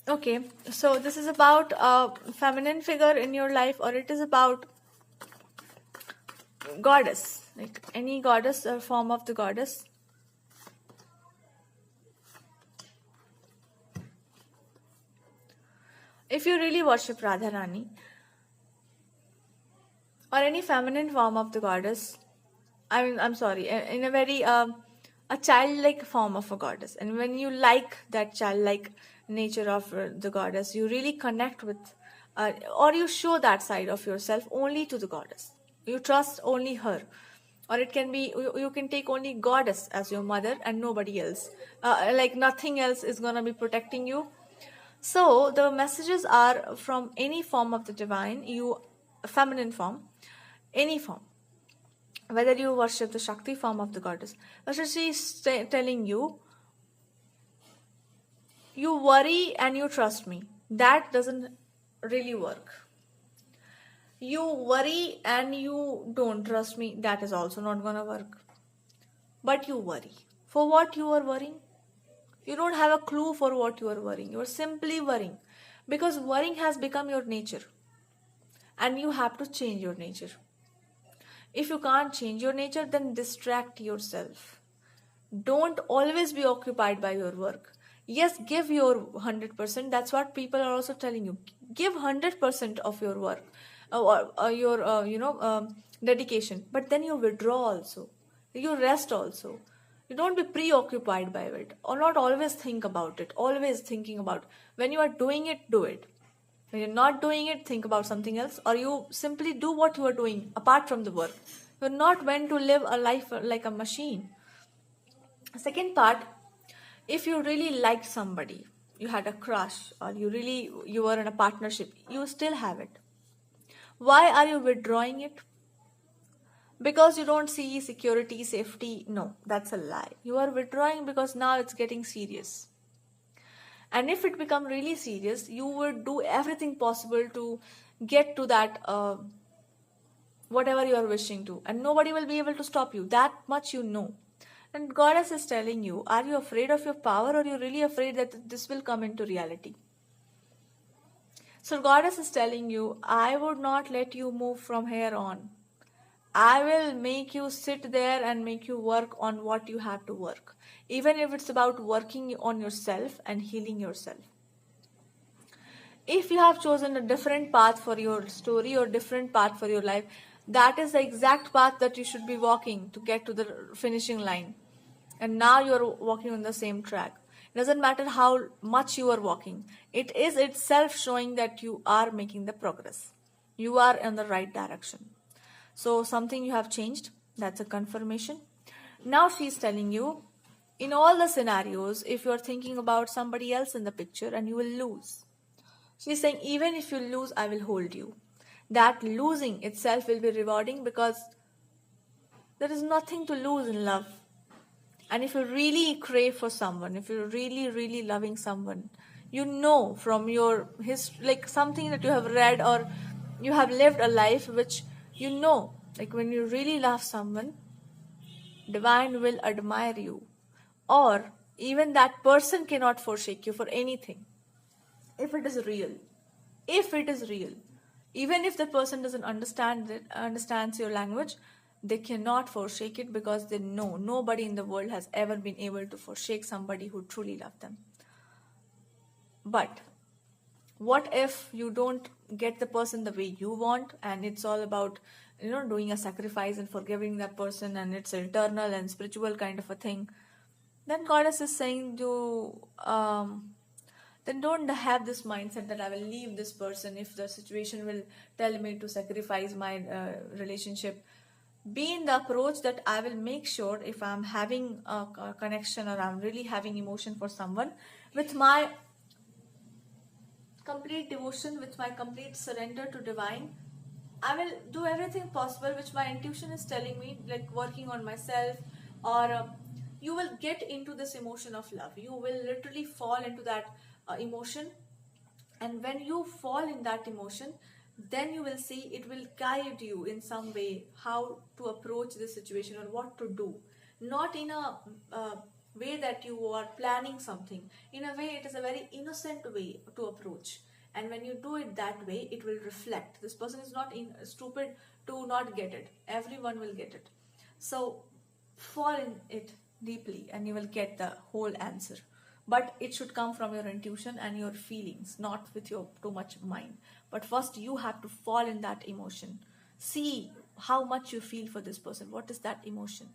Okay, so this is about a feminine figure in your life, or it is about goddess, like any goddess or form of the goddess. If you really worship Radharani or any feminine form of the goddess, I'm sorry, in a very a childlike form of a goddess, and when you like that childlike nature of the goddess, you really connect with, or you show that side of yourself only to the goddess. You trust only her, or it can be you can take only goddess as your mother and nobody else. Like nothing else is gonna be protecting you. So the messages are from any form of the divine, you feminine form, any form, whether you worship the Shakti form of the goddess. She is telling you, you worry and you trust me. That doesn't really work. You worry and you don't trust me. That is also not gonna work. But you worry. For what you are worrying? You don't have a clue for what you are worrying. You are simply worrying. Because worrying has become your nature. And you have to change your nature. If you can't change your nature, then distract yourself. Don't always be occupied by your work. Yes, give your 100%. That's what people are also telling you. Give 100% of your work, or your dedication. But then you withdraw also. You rest also. You don't be preoccupied by it, or not always think about it. Always thinking about, when you are doing it, do it. When you're not doing it, think about something else, or you simply do what you are doing apart from the work. You're not meant to live a life like a machine. Second part, if you really liked somebody, you had a crush, or you were in a partnership, you still have it. Why are you withdrawing it? Because you don't see security, safety? No, that's a lie. You are withdrawing because now it's getting serious. And if it become really serious, you would do everything possible to get to that whatever you are wishing to, and nobody will be able to stop you. That much you know. And goddess is telling you, are you afraid of your power, or are you really afraid that this will come into reality? So goddess is telling you, I would not let you move from here on. I will make you sit there and make you work on what you have to work, even if it's about working on yourself and healing yourself. If you have chosen a different path for your story or different path for your life, that is the exact path that you should be walking to get to the finishing line. And now you're walking on the same track. It doesn't matter how much you are walking, it is itself showing that you are making the progress. You are in the right direction. So something you have changed, that's a confirmation. Now she's telling you, in all the scenarios, if you're thinking about somebody else in the picture and you will lose, she's saying, even if you lose, I will hold you. That losing itself will be rewarding, because there is nothing to lose in love. And if you really crave for someone, if you're really, really loving someone, you know from your history, like something that you have read, or you have lived a life which you know, like when you really love someone, divine will admire you. Or even that person cannot forsake you for anything. If it is real. If it is real. Even if the person doesn't understands your language, they cannot forsake it, because they know nobody in the world has ever been able to forsake somebody who truly loved them. But what if you don't get the person the way you want, and it's all about doing a sacrifice and forgiving that person, and it's eternal and spiritual kind of a thing? Then goddess is saying to then don't have this mindset that I will leave this person if the situation will tell me to sacrifice my relationship. Be in the approach that I will make sure, if I'm having a connection or I'm really having emotion for someone, with my complete devotion, with my complete surrender to divine, I will do everything possible which my intuition is telling me, like working on myself, or you will get into this emotion of love. You will literally fall into that emotion, and when you fall in that emotion, then you will see it will guide you in some way how to approach this situation or what to do. Not in a way that you are planning something. In a way, it is a very innocent way to approach. And when you do it that way, it will reflect. This person is not stupid to not get it. Everyone will get it. So fall in it deeply and you will get the whole answer. But it should come from your intuition and your feelings, not with your too much mind. But first you have to fall in that emotion. See how much you feel for this person. What is that emotion?